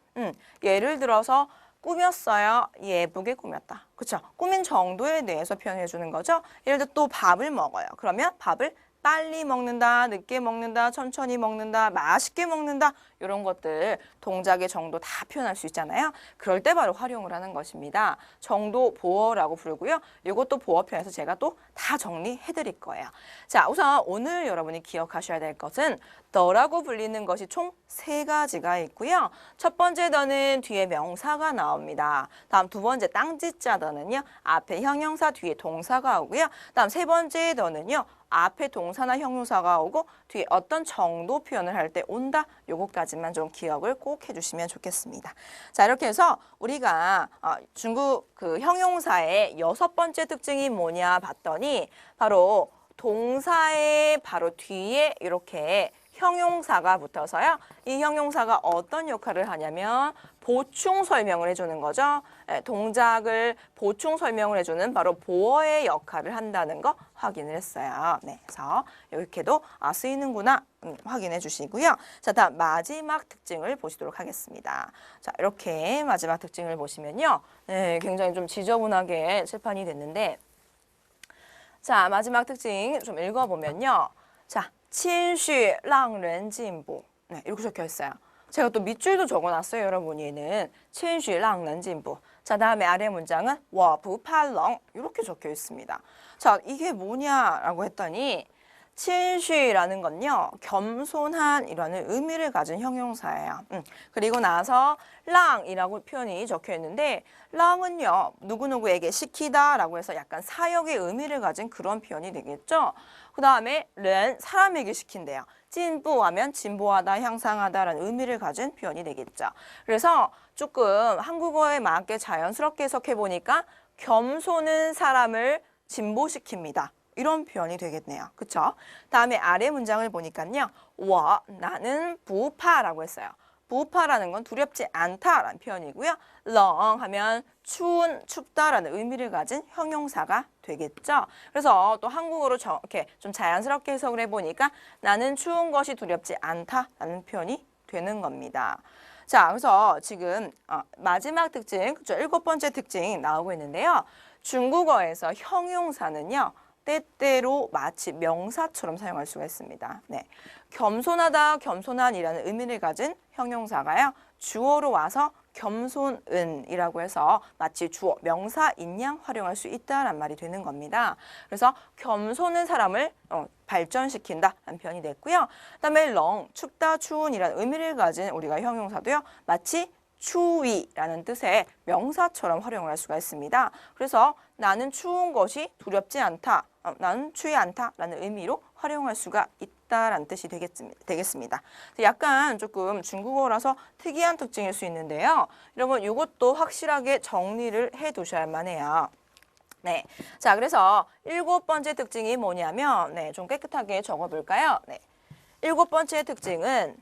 예를 들어서 꾸몄어요. 예쁘게 꾸몄다. 그렇죠? 꾸민 정도에 대해서 표현해 주는 거죠. 예를 들어 또 밥을 먹어요. 그러면 밥을 빨리 먹는다, 늦게 먹는다, 천천히 먹는다, 맛있게 먹는다 이런 것들 동작의 정도 다 표현할 수 있잖아요. 그럴 때 바로 활용을 하는 것입니다. 정도 보어라고 부르고요. 이것도 보어 표현해서 제가 또 다 정리해 드릴 거예요. 자, 우선 오늘 여러분이 기억하셔야 될 것은 더라고 불리는 것이 총 3가지가 있고요. 첫 번째 더는 뒤에 명사가 나옵니다. 다음 두 번째 땅지자 더는요. 앞에 형용사 뒤에 동사가 오고요. 다음 세 번째 더는요. 앞에 동사나 형용사가 오고 뒤에 어떤 정도 표현을 할 때 온다. 요거까지만 좀 기억을 꼭 해주시면 좋겠습니다. 자, 이렇게 해서 우리가 중국 그 형용사의 6번째 특징이 뭐냐 봤더니 바로 동사의 바로 뒤에 이렇게 형용사가 붙어서요. 이 형용사가 어떤 역할을 하냐면 보충 설명을 해주는 거죠. 동작을 보충 설명을 해주는 바로 보어의 역할을 한다는 거 확인을 했어요. 네, 그래서 이렇게도 쓰이는구나 확인해 주시고요. 자, 다음 마지막 특징을 보시도록 하겠습니다. 자, 이렇게 마지막 특징을 보시면요. 네, 굉장히 좀 지저분하게 칠판이 됐는데 자, 마지막 특징 좀 읽어보면요. 자, 谦虚让人进步. 네, 이렇게 적혀 있어요. 제가 또 밑줄도 적어놨어요, 여러분. 얘는 谦虚让人进步. 자, 다음에 아래 문장은 我不怕冷 이렇게 적혀 있습니다. 자, 이게 뭐냐라고 했더니 谦虚라는 건요, 겸손한이라는 의미를 가진 형용사예요. 그리고 나서 랑이라고 표현이 적혀 있는데 랑은요, 누구누구에게 시키다라고 해서 약간 사역의 의미를 가진 그런 표현이 되겠죠. 그 다음에 른, 사람에게 시킨대요. 진부하면 진보하다, 향상하다라는 의미를 가진 표현이 되겠죠. 그래서 조금 한국어에 맞게 자연스럽게 해석해 보니까 겸손은 사람을 진보시킵니다. 이런 표현이 되겠네요. 그쵸? 다음에 아래 문장을 보니까요. 나는 부파라고 했어요. 부파라는 건 두렵지 않다라는 표현이고요. 렁 하면 추운, 춥다라는 의미를 가진 형용사가 되겠죠. 그래서 또 한국어로 이렇게 좀 자연스럽게 해석을 해보니까 나는 추운 것이 두렵지 않다라는 표현이 되는 겁니다. 자, 그래서 지금 마지막 특징, 그쵸? 7번째 특징 나오고 있는데요. 중국어에서 형용사는요. 때때로 마치 명사처럼 사용할 수가 있습니다. 네. 겸손하다, 겸손한이라는 의미를 가진 형용사가요. 주어로 와서 겸손은이라고 해서 마치 주어, 명사인 양 활용할 수 있다란 말이 되는 겁니다. 그래서 겸손은 사람을 발전시킨다라는 표현이 됐고요. 그다음에 렁, 춥다, 추운이라는 의미를 가진 우리가 형용사도요. 마치 추위라는 뜻의 명사처럼 활용을 할 수가 있습니다. 그래서 나는 추운 것이 두렵지 않다, 나는 추위 않다라는 의미로 활용할 수가 있다라는 뜻이 되겠습니다. 약간 조금 중국어라서 특이한 특징일 수 있는데요. 여러분 이것도 확실하게 정리를 해두셔야만 해요. 네, 자 그래서 7번째 특징이 뭐냐면 좀 깨끗하게 적어볼까요? 네, 7번째 특징은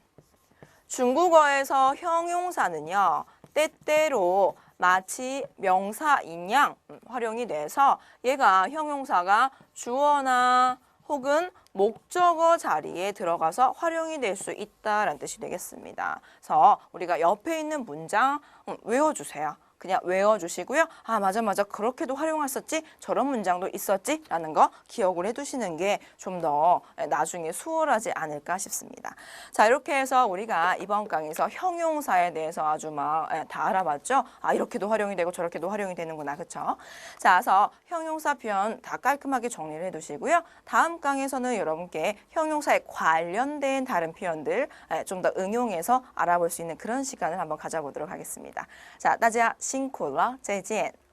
중국어에서 형용사는요. 때때로 마치 명사인 양 활용이 돼서 얘가 형용사가 주어나 혹은 목적어 자리에 들어가서 활용이 될 수 있다라는 뜻이 되겠습니다. 그래서 우리가 옆에 있는 문장 외워주세요. 그냥 외워주시고요. 맞아. 그렇게도 활용했었지? 저런 문장도 있었지? 라는 거 기억을 해두시는 게 좀 더 나중에 수월하지 않을까 싶습니다. 자, 이렇게 해서 우리가 이번 강의에서 형용사에 대해서 아주 다 알아봤죠? 이렇게도 활용이 되고 저렇게도 활용이 되는구나. 그쵸? 자, 그래서 형용사 표현 다 깔끔하게 정리를 해두시고요. 다음 강의에서는 여러분께 형용사에 관련된 다른 표현들 좀 더 응용해서 알아볼 수 있는 그런 시간을 한번 가져보도록 하겠습니다. 자, 大家辛苦了，再见。